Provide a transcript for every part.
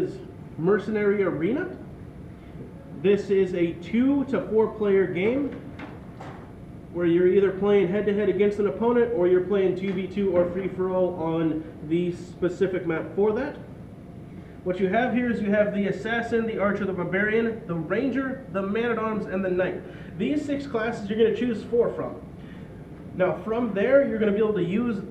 is Mercenary Arena. This is a 2 to 4 player game where you're either playing head-to-head against an opponent or you're playing 2v2 or free-for-all on the specific map for that. What you have here is you have the Assassin, the Archer, the Barbarian, the Ranger, the Man-at-Arms, and the Knight. These 6 classes you're going to choose 4 from. Now from there you're going to be able to use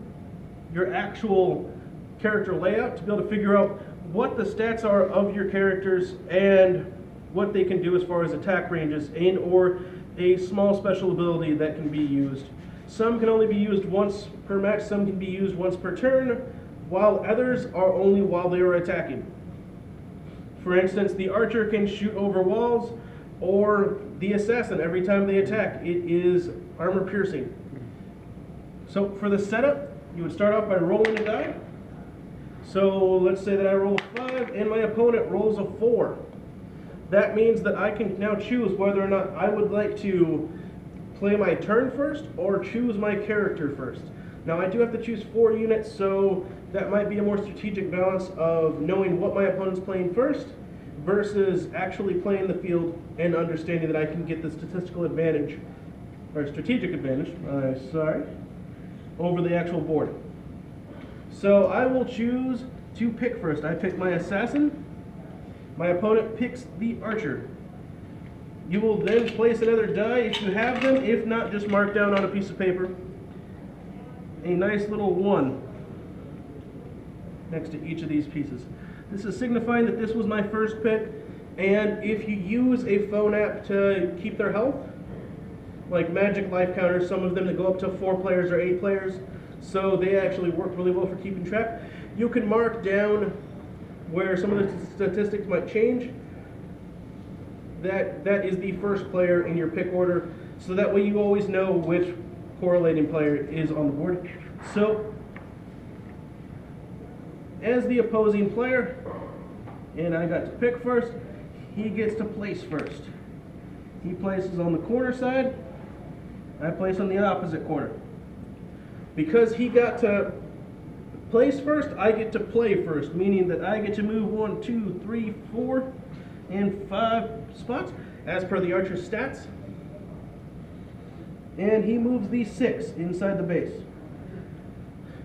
your actual character layout to be able to figure out what the stats are of your characters and what they can do as far as attack ranges and or a small special ability that can be used. Some can only be used once per match, some can be used once per turn, while others are only while they are attacking. For instance, the Archer can shoot over walls, or the Assassin, every time they attack, it is armor piercing. So for the setup, you would start off by rolling a die. So let's say that I roll a 5 and my opponent rolls a 4. That means that I can now choose whether or not I would like to play my turn first or choose my character first. Now I do have to choose 4 units, so that might be a more strategic balance of knowing what my opponent's playing first versus actually playing the field and understanding that I can get the statistical advantage, or strategic advantage, over the actual board. So I will choose to pick first. I pick my Assassin. My opponent picks the Archer. You will then place another die if you have them. If not, just mark down on a piece of paper a nice little 1 next to each of these pieces. This is signifying that this was my first pick, and if you use a phone app to keep their health, like Magic Life Counters, some of them that go up to 4 players or 8 players, so they actually work really well for keeping track, you can mark down where some of the statistics might change. That is the first player in your pick order, so that way you always know which correlating player is on the board. So, as the opposing player, and I got to pick first, he gets to place first. He places on the corner side, I place on the opposite corner. Because he got to place first, I get to play first, meaning that I get to move 1, 2, 3, 4, and 5 spots as per the Archer's stats. And he moves the 6 inside the base.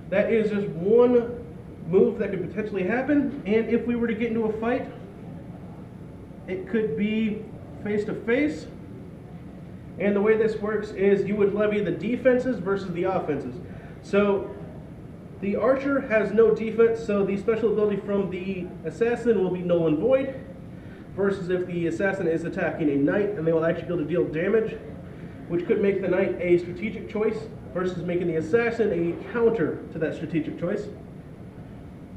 That is just one move that could potentially happen, and if we were to get into a fight, it could be face to face. And the way this works is you would levy the defenses versus the offenses. So the Archer has no defense, so the special ability from the Assassin will be null and void, versus if the Assassin is attacking a Knight, and they will actually be able to deal damage, which could make the Knight a strategic choice versus making the Assassin a counter to that strategic choice.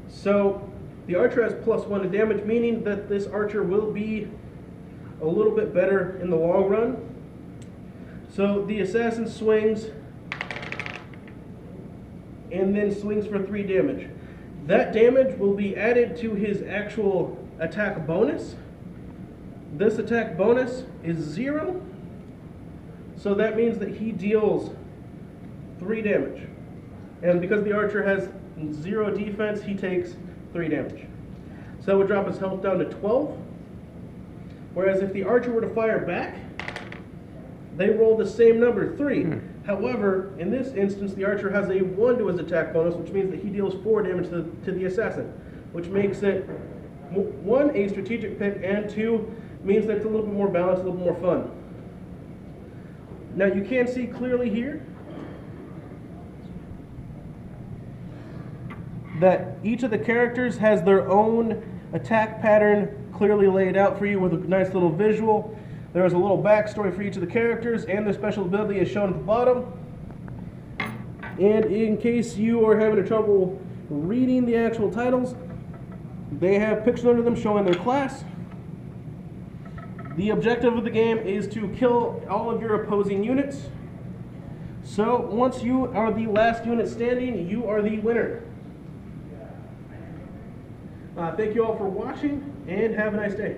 So the Archer has +1 to damage, meaning that this Archer will be a little bit better in the long run. So the Assassin swings and then swings for 3 damage. That damage will be added to his actual attack bonus. This attack bonus is 0, so that means that he deals 3 damage. And because the Archer has 0 defense, he takes 3 damage. So that would drop his health down to 12. Whereas if the Archer were to fire back, they roll the same number, 3. However, in this instance, the Archer has a 1 to his attack bonus, which means that he deals 4 damage to the Assassin, which makes it 1, a strategic pick, and 2, means that it's a little bit more balanced, a little more fun. Now you can see clearly here that each of the characters has their own attack pattern clearly laid out for you with a nice little visual. There is a little backstory for each of the characters, and their special ability is shown at the bottom. And in case you are having trouble reading the actual titles, they have pictures under them showing their class. The objective of the game is to kill all of your opposing units. So once you are the last unit standing, you are the winner. Thank you all for watching, and have a nice day.